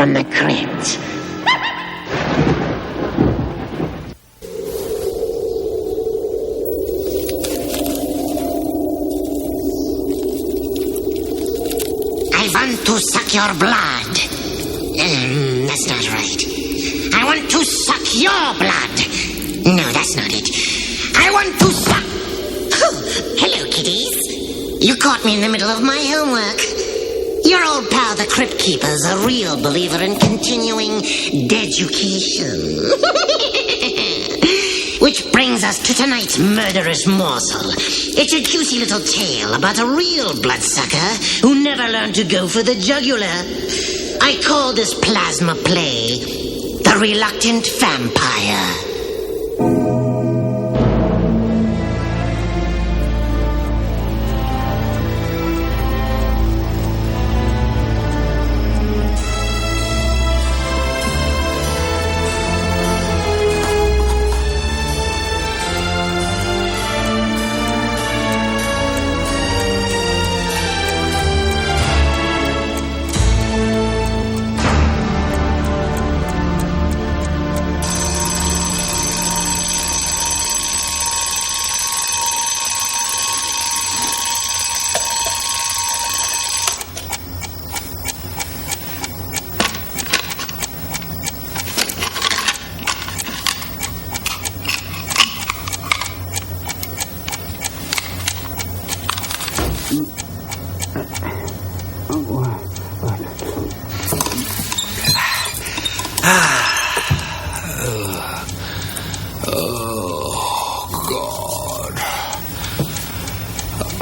from the crypt. I want to suck your blood. That's not right. I want to suck your blood. No, that's not it. I want to suck... Oh, hello, kiddies. You caught me in the middle of my homework. Your old pal, the Crypt Keeper's a real believer in continuing deducation. Which brings us to tonight's murderous morsel. It's a juicy little tale about a real bloodsucker who never learned to go for the jugular. I call this plasma play The Reluctant Vampire.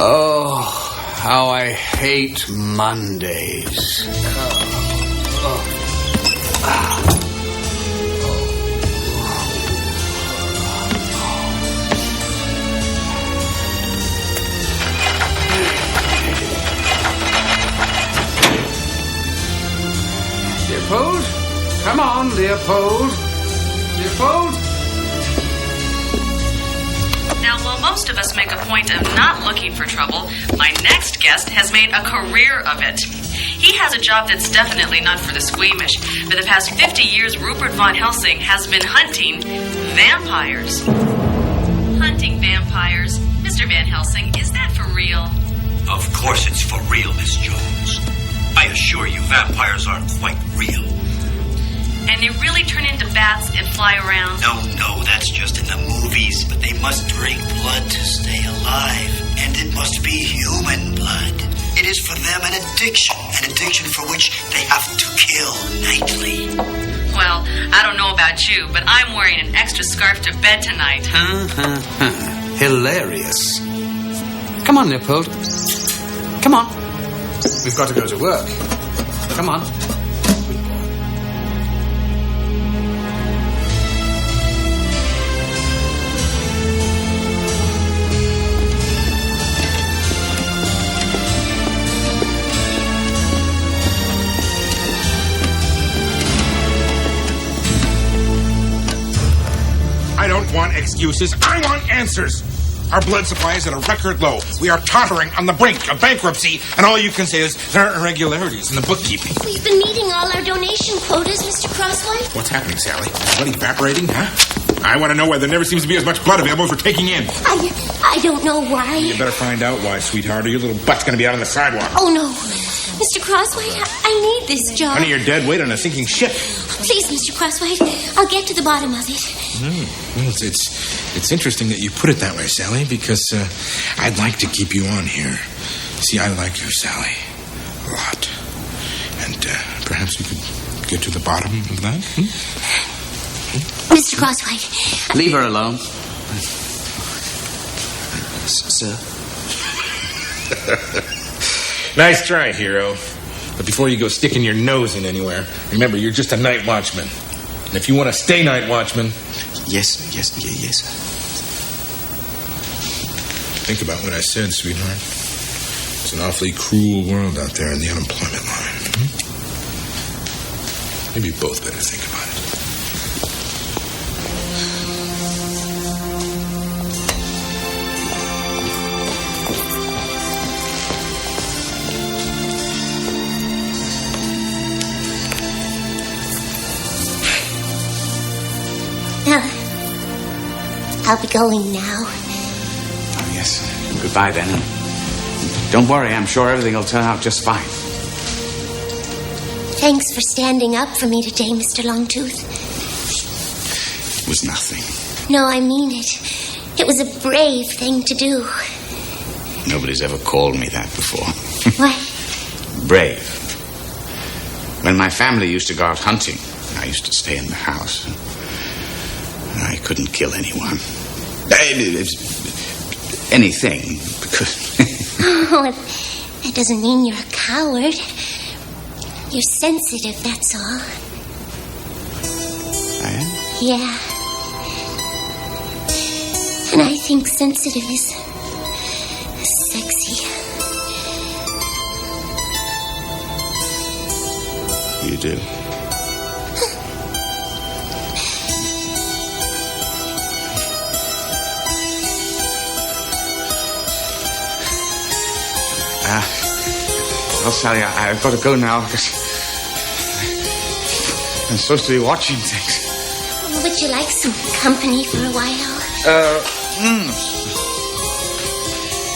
Oh, how I hate Mondays. Leopold? Come on, Leopold. Leopold? Now, while most of us make a point of not looking for trouble, my next guest has made a career of it. He has a job that's definitely not for the squeamish. For the past 50 years, Rupert von Helsing has been hunting vampires. Hunting vampires. Mr. Van Helsing, is that for real? Of course it's for real, Miss Jones. I assure you, vampires aren't quite real. And they really turn into bats and fly around? No, that's just in the movies. But they must drink blood to stay alive. And it must be human blood. It is for them an addiction for which they have to kill nightly. Well, I don't know about you, but I'm wearing an extra scarf to bed tonight. Hilarious. Come on, Leopold. Come on. We've got to go to work. Come on. I don't want excuses. I want answers. Our blood supply is at a record low. We are tottering on the brink of bankruptcy, and all you can say is there are irregularities in the bookkeeping. We've been meeting all our donation quotas, Mr. Crosswhite. What's happening, Sally? Blood evaporating, huh? I want to know why there never seems to be as much blood available as we're taking in. I don't know why. You better find out why, sweetheart, or your little butt's going to be out on the sidewalk. Oh, no. Mr. Crosswhite, I need this job. Honey, you're dead weight on a sinking ship. Please, Mr. Crosswhite, I'll get to the bottom of it. Well, it's interesting that you put it that way, Sally, because I'd like to keep you on here. See, I like you, Sally, a lot. And perhaps we could get to the bottom of that. Mr. Crosswhite. Leave her alone. Sir? Nice try, hero. But before you go sticking your nose in anywhere, remember, you're just a night watchman. And if you want to stay night watchman... Yes. Think about what I said, sweetheart. It's an awfully cruel world out there in the unemployment line. Maybe you both better think about it. I'll be going now. Oh, yes. Goodbye, then. Don't worry, I'm sure everything will turn out just fine. Thanks for standing up for me today, Mr. Longtooth. It was nothing. No, I mean it. It was a brave thing to do. Nobody's ever called me that before. What? Brave. When my family used to go out hunting, I used to stay in the house. I couldn't kill anyone. Anything, because... Oh, that doesn't mean you're a coward. You're sensitive, that's all. I am? Yeah. And I think sensitive is sexy. You do? Well, Sally, I've got to go now because I'm supposed to be watching things. Would you like some company for a while?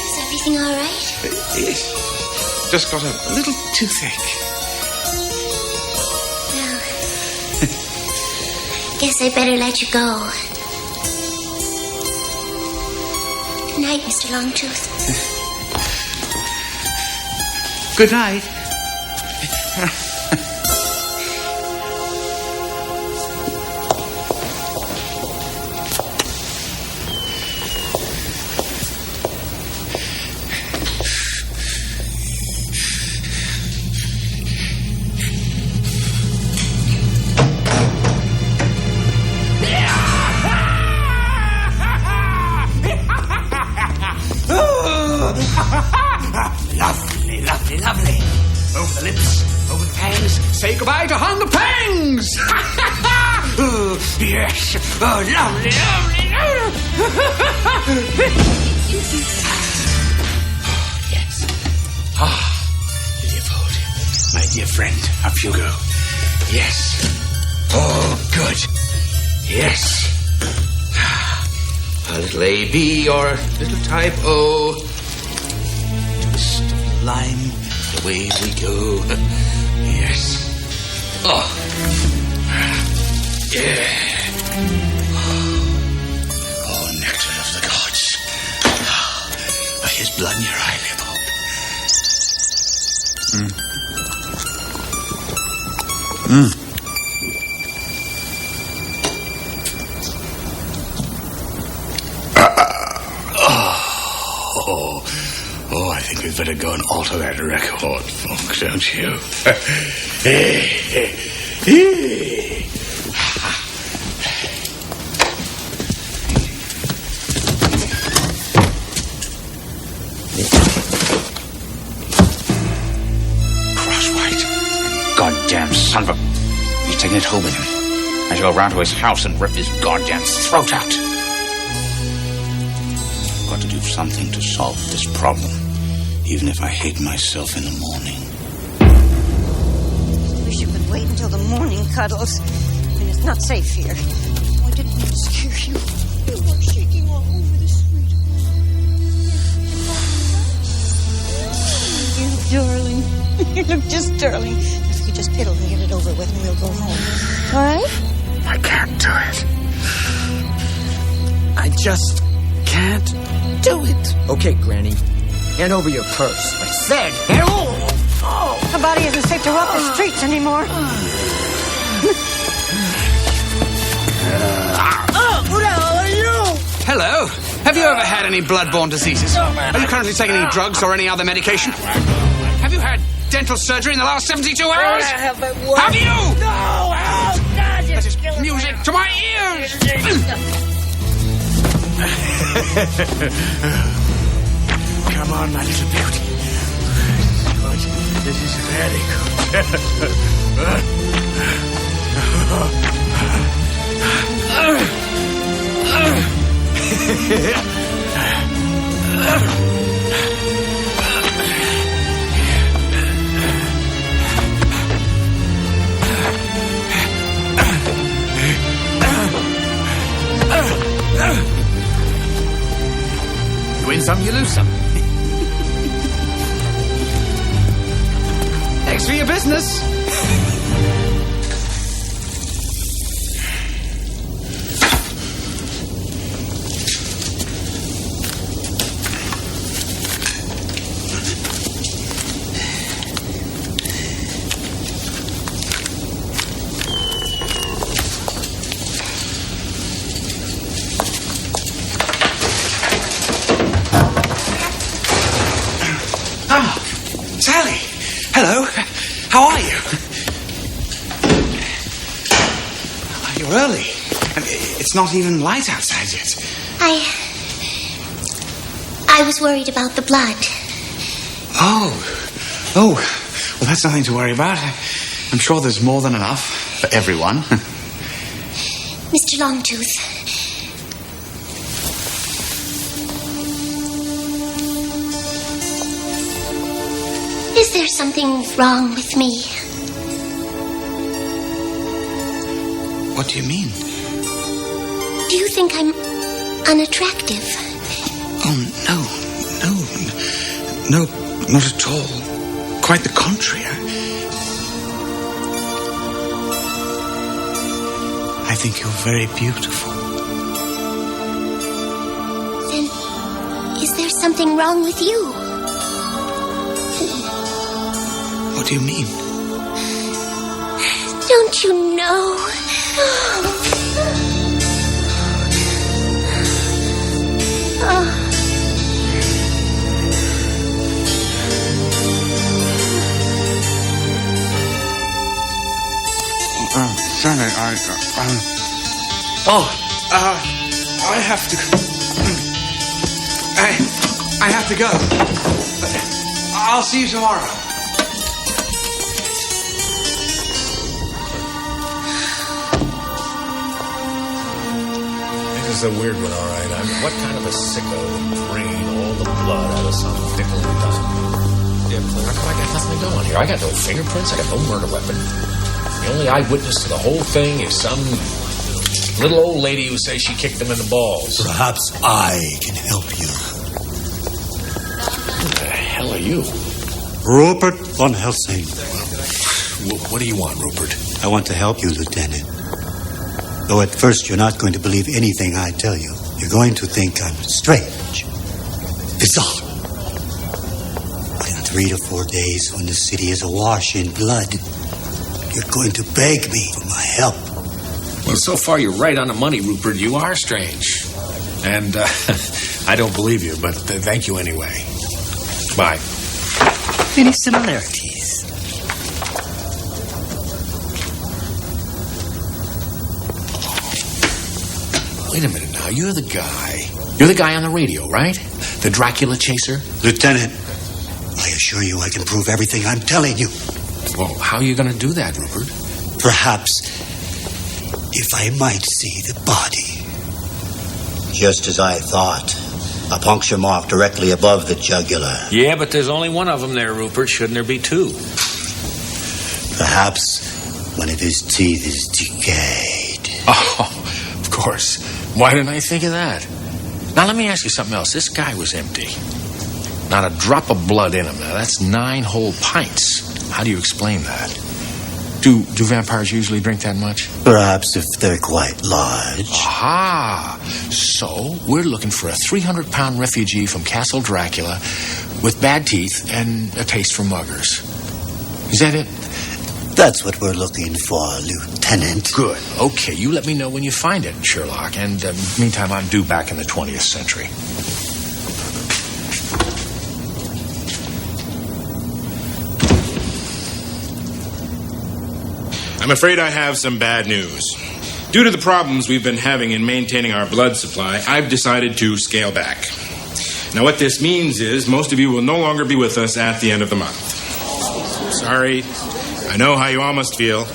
Is everything all right? It's just got a little too thick. Well, guess I better let you go. Good night, Mr. Longtooth. Good night. Lovely, lovely, lovely. Over the lips, over the fangs. Say goodbye to hunger pangs. Oh, yes. Oh, lovely, lovely, lovely. Oh, yes. Ah, Leopold, my dear friend, up you go. Yes. Oh, good. Yes. A little A, B, or a little type O. Twist of the line, away we go. Yes. Oh. Yeah. Oh, nectar of the gods. Here's blood in your eye, Leopold. Oh, I think we'd better go and alter that record, folks, don't you? Crosswhite. Goddamn son of a... He's taking it home with him. I shall go round to his house and rip his goddamn throat out. I've got to do something to solve this problem, even if I hate myself in the morning. I wish you could wait until the morning, Cuddles. I mean, it's not safe here. Oh, I didn't mean to scare you. You are shaking all over the street. You darling. You look just darling. If you could just piddle and get it over with, and we'll go home. All right? I can't do it. I just can't do it. Okay, Granny. Hand over your purse. I said, hand over. Oh. The body isn't safe to walk the streets anymore. Who the hell are you? Hello. Have you ever had any blood-borne diseases? Are you currently taking any drugs or any other medication? Have you had dental surgery in the last 72 hours? Have you? No, help! God, That is music to my ears. Come on, my little beauty. Good. This is very good. You win some, you lose some. Thanks for your business. Sally! Hello. How are you? You're early. It's not even light outside yet. I was worried about the blood. Oh. Well, that's nothing to worry about. I'm sure there's more than enough for everyone. Mr. Longtooth. Is there something wrong with me? What do you mean? Do you think I'm unattractive? Oh, no, not at all. Quite the contrary. I think you're very beautiful. Then, is there something wrong with you? What do you mean? Don't you know? Sally, I have to... I have to go. I'll see you tomorrow. This is a weird one, all right. What kind of a sicko would drain all the blood out of some nickel and dime? Yeah, Claire, I got nothing going here. I got no fingerprints. I got no murder weapon. The only eyewitness to the whole thing is some little old lady who says she kicked him in the balls. Perhaps I can help you. Who the hell are you? Rupert von Helsing. What do you want, Rupert? I want to help you, Lieutenant. Though at first you're not going to believe anything I tell you. You're going to think I'm strange, bizarre. But in 3 to 4 days, when the city is awash in blood, you're going to beg me for my help. Well, so far you're right on the money, Rupert. You are strange. And I don't believe you, but thank you anyway. Bye. Any similarities? Wait a minute now. You're the guy on the radio, right? The Dracula chaser? Lieutenant, I assure you I can prove everything I'm telling you. Well, how are you going to do that, Rupert? Perhaps if I might see the body. Just as I thought. A puncture mark directly above the jugular. Yeah, but there's only one of them there, Rupert. Shouldn't there be 2? Perhaps one of his teeth is decayed. Oh, of course. Why didn't I think of that? Now, let me ask you something else. This guy was empty. Not a drop of blood in him. Now, that's 9 whole pints. How do you explain that? Do vampires usually drink that much? Perhaps if they're quite large. Aha! So, we're looking for a 300-pound refugee from Castle Dracula with bad teeth and a taste for muggers. Is that it? That's what we're looking for, Lieutenant. Good. Okay, you let me know when you find it, Sherlock. And meantime, I'm due back in the 20th century. I'm afraid I have some bad news. Due to the problems we've been having in maintaining our blood supply, I've decided to scale back. Now, what this means is most of you will no longer be with us at the end of the month. Sorry. I know how you all must feel.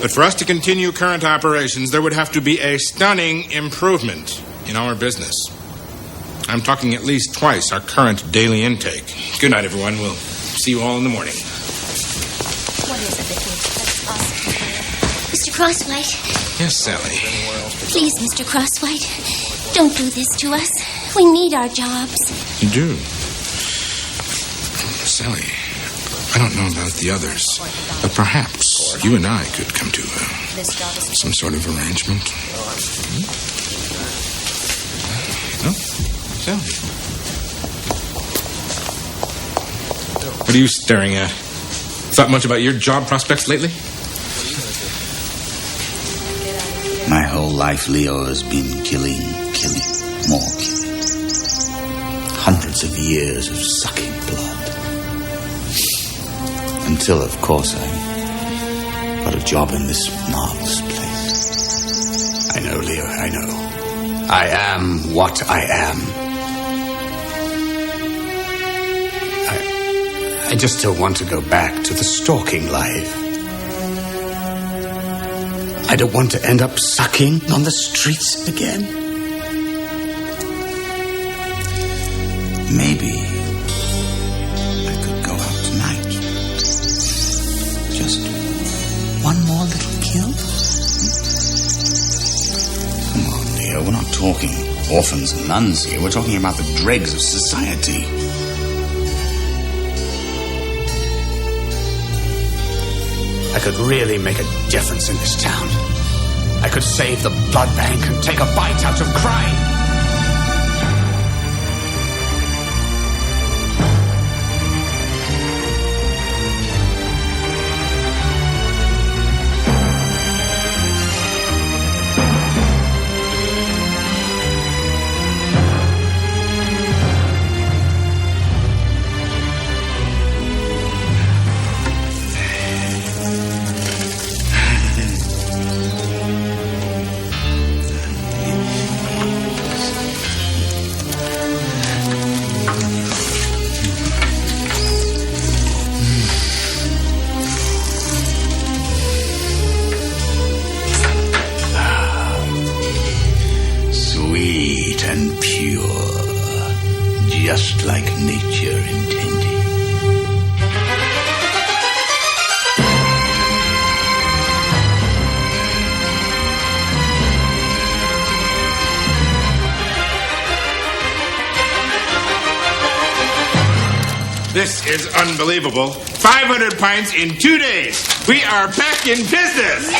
But for us to continue current operations, there would have to be a stunning improvement in our business. I'm talking at least twice our current daily intake. Good night, everyone. We'll see you all in the morning. What is it, Vicky? Mr. Crosswhite. Yes, Sally. Please, Mr. Crosswhite, don't do this to us. We need our jobs. You do? Sally, I don't know about the others, but perhaps you and I could come to some sort of arrangement. No? Sally? What are you staring at? Thought much about your job prospects lately? My whole life, Leo, has been killing, more killing. Hundreds of years of sucking blood. Until, of course, I got a job in this marvelous place. I know, Leo, I know. I am what I am. I just don't want to go back to the stalking life. I don't want to end up sucking on the streets again. Maybe I could go out tonight. Just one more little kill. Come on, Leo, we're not talking orphans and nuns here. We're talking about the dregs of society. I could really make a difference in this town. I could save the blood bank and take a bite out of crime. Just like nature intended. This is unbelievable. 500 pints in 2 days. We are back in business.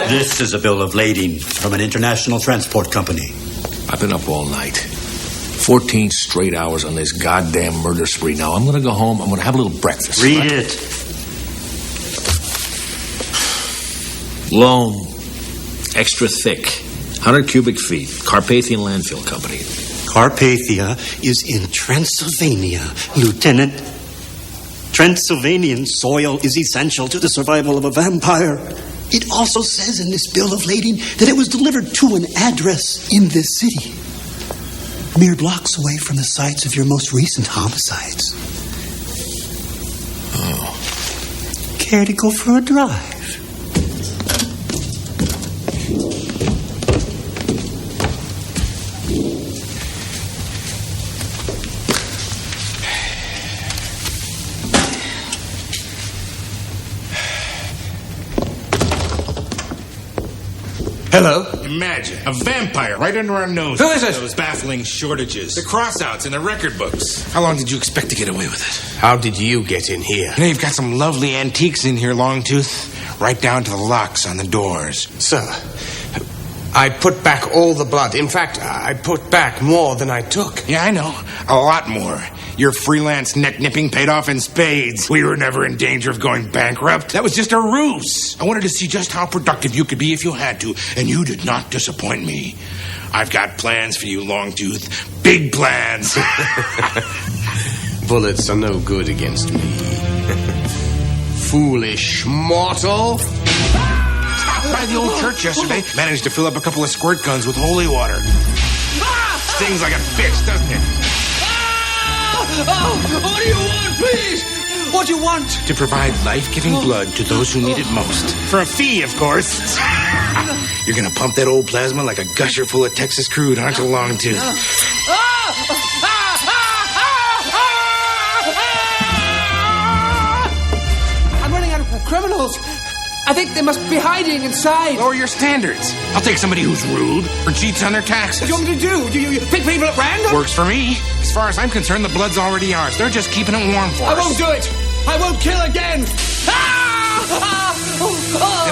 This is a bill of lading from an international transport company. I've been up all night. 14 straight hours on this goddamn murder spree. Now, I'm going to go home. I'm going to have a little breakfast. Read right? it. Loam. Extra thick. 100 cubic feet. Carpathian Landfill Company. Carpathia is in Transylvania, Lieutenant. Transylvanian soil is essential to the survival of a vampire. It also says in this bill of lading that it was delivered to an address in this city, mere blocks away from the sites of your most recent homicides. Oh. Care to go for a drive? Hello? Imagine, a vampire right under our nose. Who is it? Those baffling shortages. The crossouts in the record books. How long did you expect to get away with it? How did you get in here? You know, you've got some lovely antiques in here, Longtooth. Right down to the locks on the doors. Sir, I put back all the blood. In fact, I put back more than I took. Yeah, I know. A lot more. Your freelance neck-nipping paid off in spades. We were never in danger of going bankrupt. That was just a ruse. I wanted to see just how productive you could be if you had to, and you did not disappoint me. I've got plans for you, Longtooth. Big plans. Bullets are no good against me. Foolish mortal. Stopped by the old church yesterday. Managed to fill up a couple of squirt guns with holy water. Stings like a bitch, doesn't it? Oh, what do you want, please? What do you want? To provide life-giving blood to those who need it most. For a fee, of course. You're gonna pump that old plasma like a gusher full of Texas crude, aren't you, Longtooth? I'm running out of criminals! I think they must be hiding inside. Lower your standards. I'll take somebody who's rude or cheats on their taxes. What do you want me to do? Do you pick people at random? Works for me. As far as I'm concerned, the blood's already ours. They're just keeping it warm for us. I won't do it. I won't kill again. Then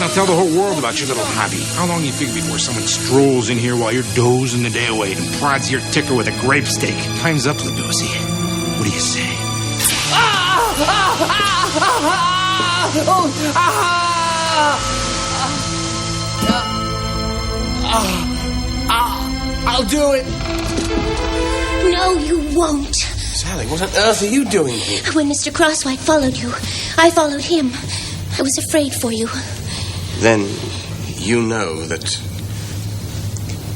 I'll tell the whole world about your little hobby. How long do you figure before someone strolls in here while you're dozing the day away and prods your ticker with a grape stake? Time's up, Ludosi. What do you say? I'll do it. No, you won't. Sally, what on earth are you doing here? When Mr. Crosswhite followed you, I followed him. I was afraid for you. Then you know that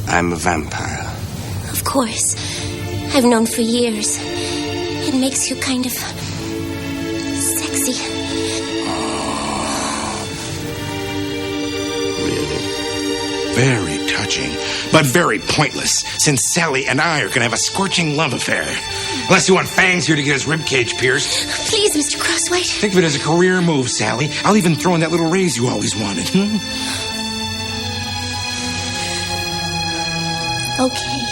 I'm a vampire. Of course. I've known for years. It makes you kind of sexy. Really? Very touching, but very pointless, since Sally and I are going to have a scorching love affair. Unless you want Fangs here to get his ribcage pierced. Please, Mr. Crosswhite. Think of it as a career move, Sally. I'll even throw in that little raise you always wanted. Okay.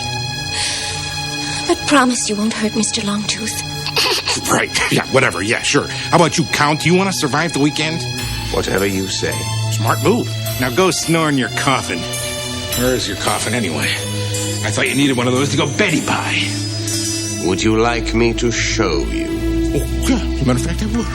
But promise you won't hurt Mr. Longtooth. Right. Yeah, whatever. Yeah, sure. How about you, Count? Do you want to survive the weekend? Whatever you say. Smart move. Now go snore in your coffin. Where's your coffin, anyway? I thought you needed one of those to go Betty by. Would you like me to show you? Oh, yeah. As a matter of fact, I would.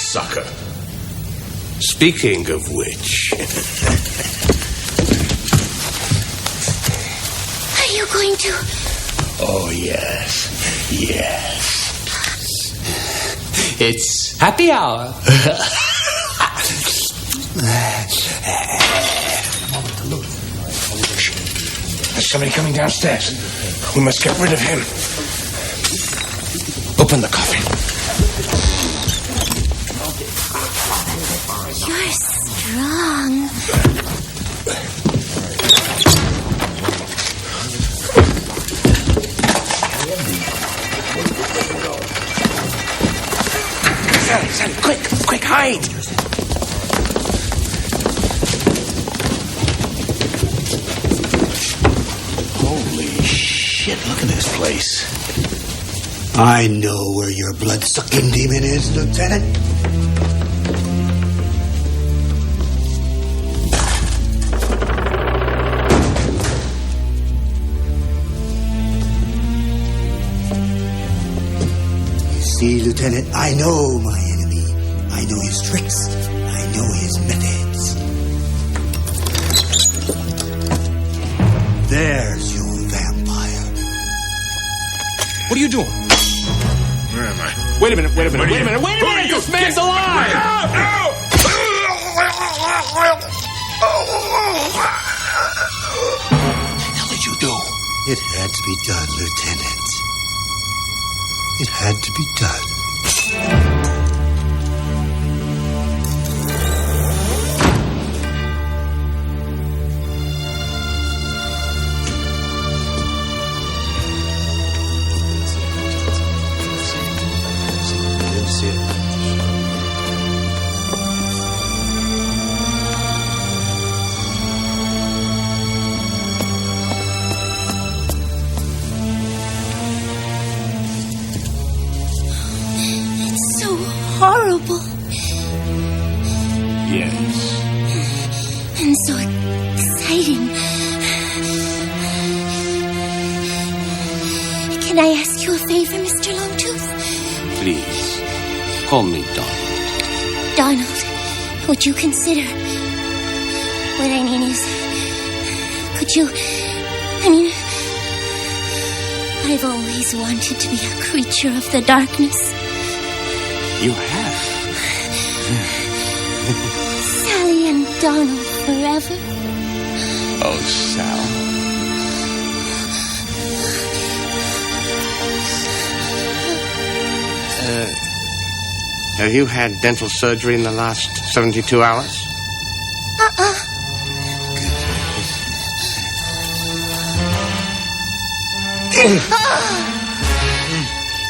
Sucker. Speaking of which... Are you going to... Oh, yes. Yes. It's happy hour. There's somebody coming downstairs. We must get rid of him. Open the coffin. You're strong. Sally, quick, hide! Holy shit, look at this place. I know where your blood-sucking demon is, Lieutenant. See, Lieutenant, I know my enemy. I know his tricks. I know his methods. There's your vampire. What are you doing? Where am I? Wait a minute. This man's alive! What the hell did you do? It had to be done, Lieutenant. It had to be done. Horrible. Yes. And so exciting. Can I ask you a favor, Mr. Longtooth? Please, call me Donald. Donald, would you consider... What I mean is... Could you... I've always wanted to be a creature of the darkness. You have. Sally and Donald forever. Oh, Sal. Have you had dental surgery in the last 72 hours?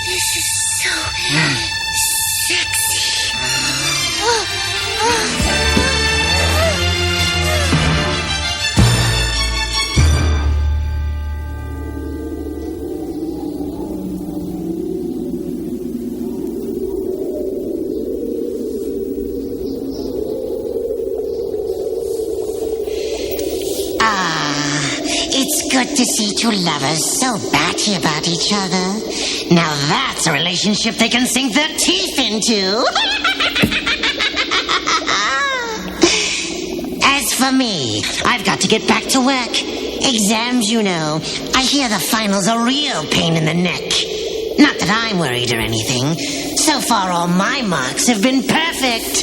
This is so sexy. It's good to see two lovers so batty about each other. Now that's a relationship they can sink their teeth into. As for me, I've got to get back to work. Exams, you know. I hear the finals are a real pain in the neck. Not that I'm worried or anything. So far, all my marks have been perfect.